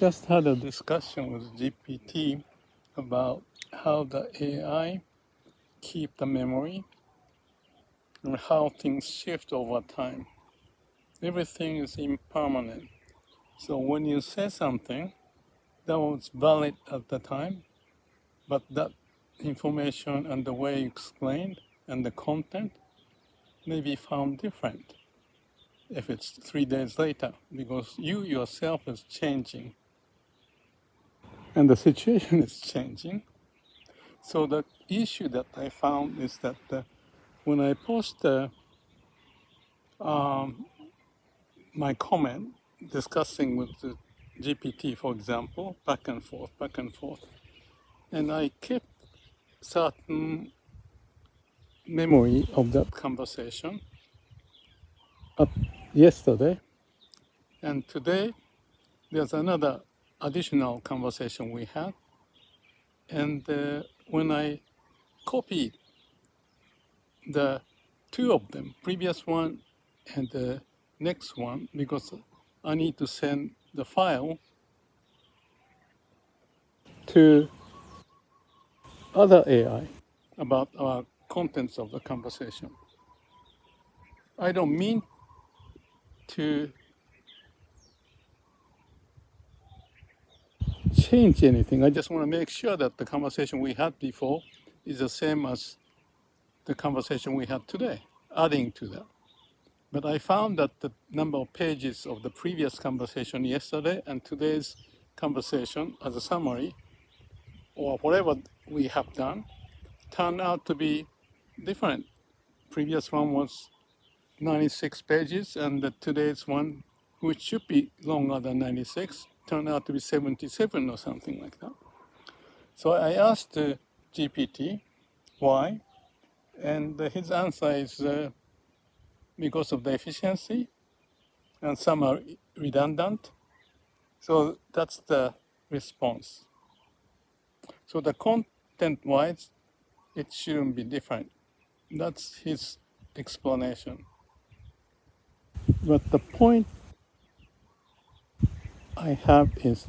Just had a discussion with GPT about how the AI keep the memory and how things shift over time. Everything is impermanent. So when you say something that was valid at the time, but that information and the way you explained and the content may be found different if it's 3 days later, because you yourself is changing and the situation is changing. So the issue that I found is that when I post my comment discussing with the GPT, for example, back and forth, and I kept certain memory of that conversation yesterday, and today there's another additional conversation we had, and when I copied the two of them, previous one and the next one, because I need to send the file to other AI about our contents of the conversation. I don't mean to change anything. I just want to make sure that the conversation we had before is the same as the conversation we had today, adding to that. But I found that the number of pages of the previous conversation yesterday and today's conversation as a summary, or whatever we have done, turned out to be different. Previous one was 96 pages, and today's one, which should be longer than 96, turned out to be 77 or something like that. So I asked GPT why, and his answer is because of the efficiency, and some are redundant. So that's the response. So the content-wise, it shouldn't be different. That's his explanation. But the point I have is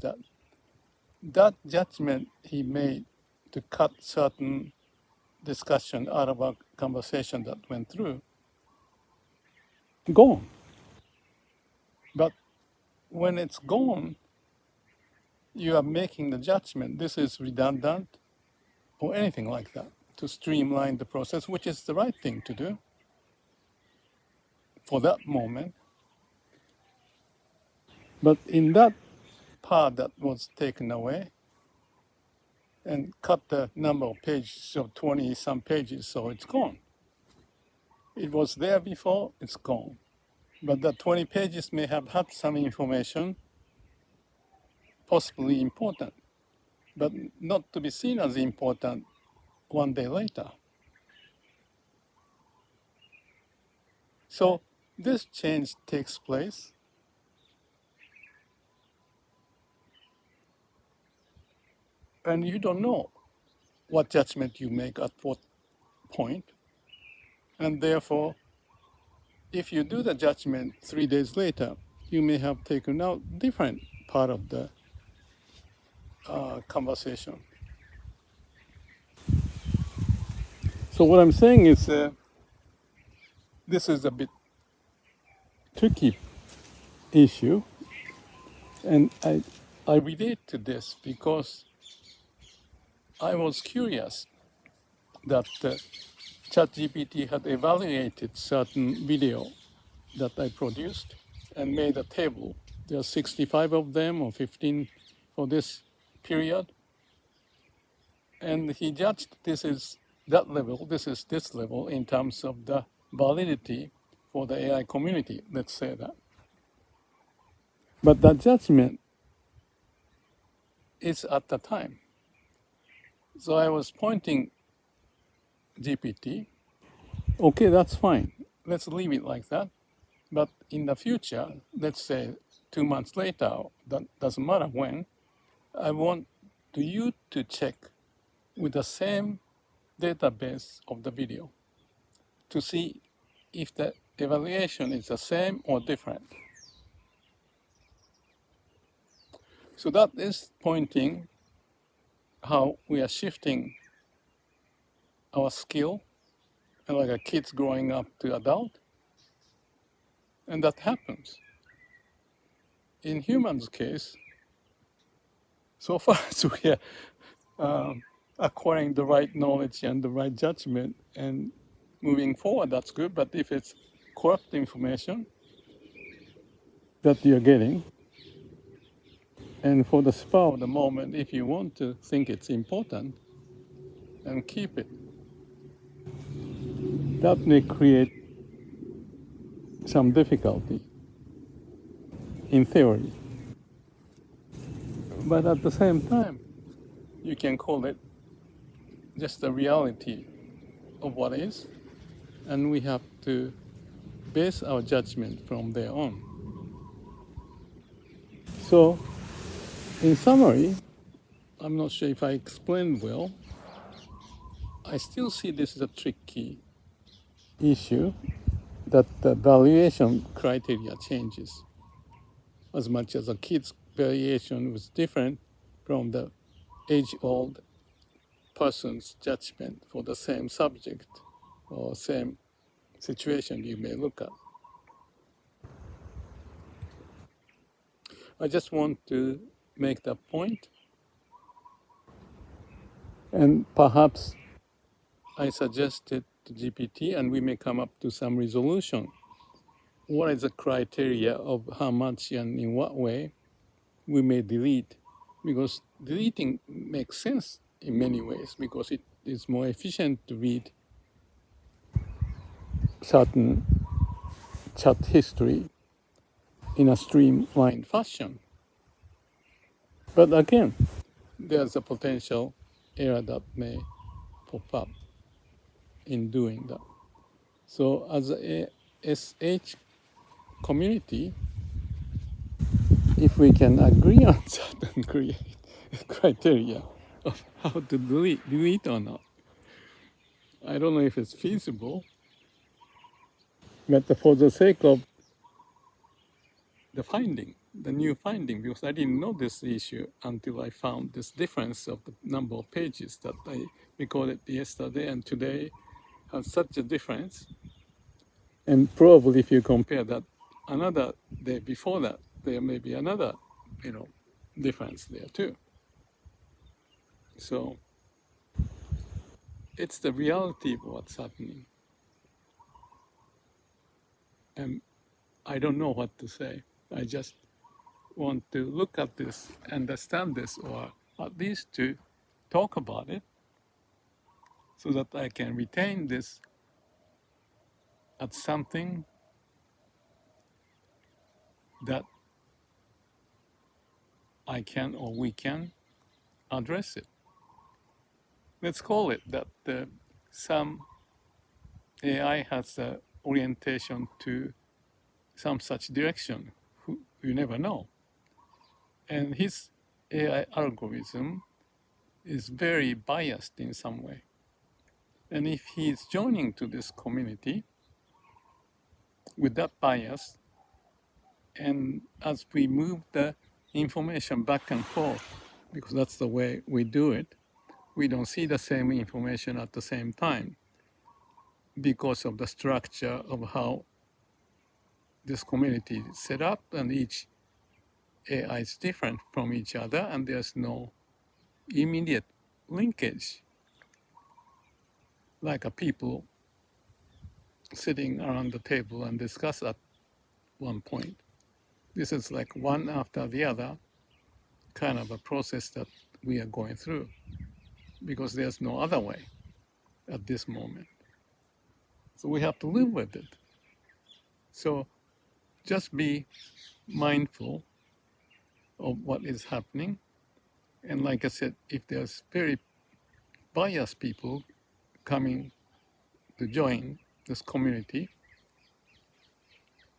that judgment he made to cut certain discussion out of a conversation that went through, gone. But when it's gone, you are making the judgment, this is redundant or anything like that, to streamline the process, which is the right thing to do for that moment. But in that part that was taken away and cut the number of pages of 20 some pages, so it's gone. It was there before, it's gone. But the 20 pages may have had some information, possibly important, but not to be seen as important one day later. So this change takes place. And you don't know what judgment you make at what point. And therefore, if you do the judgment 3 days later, you may have taken out different part of the conversation. So what I'm saying is this is a bit tricky issue. And I relate to this because I was curious that ChatGPT had evaluated certain video that I produced and made a table. There are 65 of them or 15 for this period. And he judged this is that level, this is this level in terms of the validity for the AI community, let's say that. But that judgment is at the time. So I was pointing GPT, okay, that's fine. Let's leave it like that. But in the future, let's say 2 months later, that doesn't matter when, I want you to check with the same database of the video to see if the evaluation is the same or different. So that is pointing how we are shifting our skill, and like a kids growing up to adult, and that happens. In humans' case, so far as we are acquiring the right knowledge and the right judgment and moving forward, that's good. But if it's corrupt information that you're getting, and for the spur of the moment, if you want to think it's important, and keep it, that may create some difficulty in theory. But at the same time, you can call it just the reality of what is, and we have to base our judgment from there on. So, in summary, I'm not sure if I explained well. I still see this as a tricky issue, that the valuation criteria changes as much as a kid's valuation was different from the age-old person's judgment for the same subject or same situation you may look at. I just want to make that point, and perhaps I suggested to GPT, and we may come up to some resolution. What is the criteria of how much and in what way we may delete? Because deleting makes sense in many ways, because it is more efficient to read certain chat history in a streamlined fashion. But again, there's a potential error that may pop up in doing that. So as a ASSH community, if we can agree on certain criteria of how to delete or not, I don't know if it's feasible, but for the sake of the new finding, because I didn't know this issue until I found this difference of the number of pages that I recorded yesterday and today has such a difference. And probably if you compare that another day before that, there may be another, difference there too. So it's the reality of what's happening. And I don't know what to say. I just want to look at this, understand this, or at least to talk about it so that I can retain this as something that I can or we can address it. Let's call it that some AI has an orientation to some such direction. You never know. And his AI algorithm is very biased in some way. And if he's joining to this community with that bias, and as we move the information back and forth, because that's the way we do it, we don't see the same information at the same time because of the structure of how this community is set up, and each AI is different from each other, and there's no immediate linkage like a people sitting around the table and discuss at one point. This is like one after the other kind of a process that we are going through, because there's no other way at this moment. So we have to live with it. So just be mindful of what is happening. And like I said, if there's very biased people coming to join this community,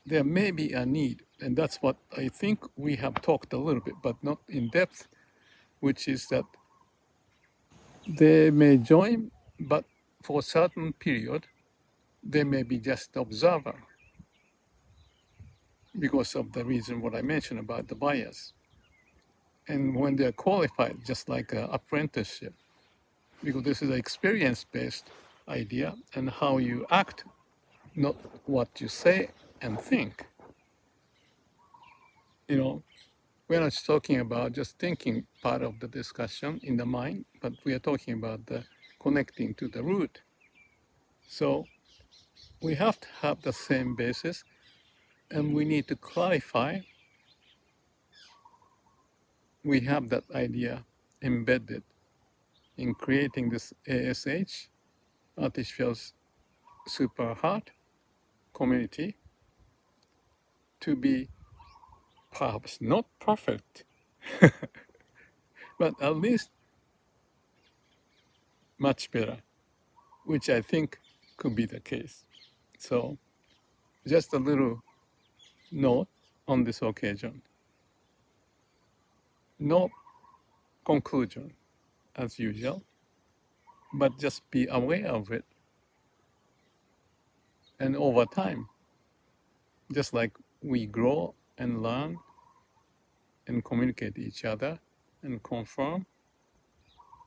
there may be a need. And that's what I think we have talked a little bit, but not in depth, which is that they may join, but for a certain period, they may be just observer because of the reason what I mentioned about the bias. And when they're qualified, just like an apprenticeship, because this is an experience-based idea and how you act, not what you say and think. You know, we're not talking about just thinking part of the discussion in the mind, but we are talking about the connecting to the root. So we have to have the same basis, and we need to clarify. We have that idea embedded in creating this ASSH, artificial super heart community, to be perhaps not perfect, but at least much better, which I think could be the case. So just a little note on this occasion. No conclusion as usual, but just be aware of it. And over time, just like we grow and learn and communicate each other and confirm,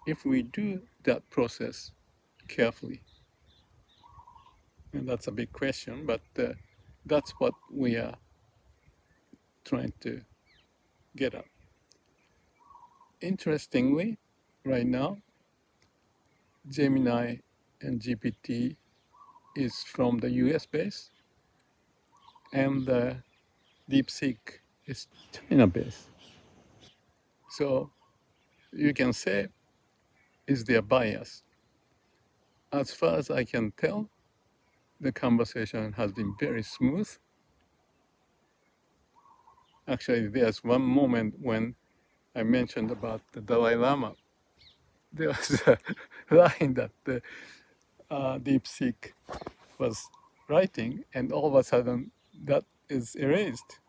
if we do that process carefully, and that's a big question, but that's what we are trying to get at. Interestingly, right now, Gemini and GPT is from the US base, and the DeepSeek is China base. So you can say, is there bias? As far as I can tell, the conversation has been very smooth. Actually, there's one moment when I mentioned about the Dalai Lama. There was a line that the DeepSeek was writing, and all of a sudden that is erased.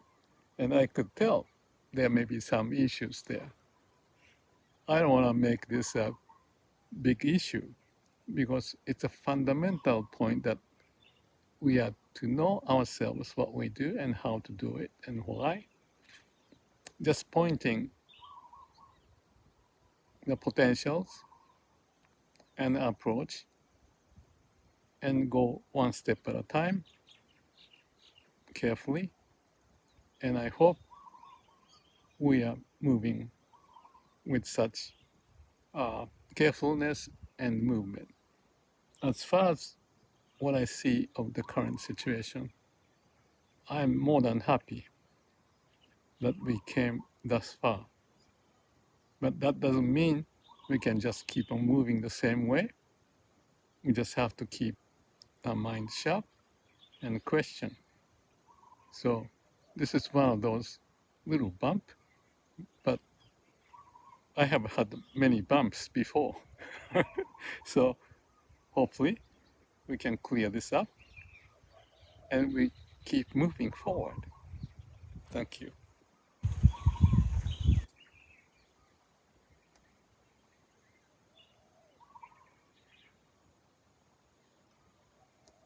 And I could tell there may be some issues there. I don't want to make this a big issue because it's a fundamental point that we have to know ourselves what we do and how to do it and why. Just pointing the potentials and approach and go one step at a time, carefully. And I hope we are moving with such carefulness and movement. As far as what I see of the current situation, I'm more than happy that we came thus far. But that doesn't mean we can just keep on moving the same way. We just have to keep our mind sharp and question. So this is one of those little bumps, but I have had many bumps before. So hopefully we can clear this up and we keep moving forward. Thank you.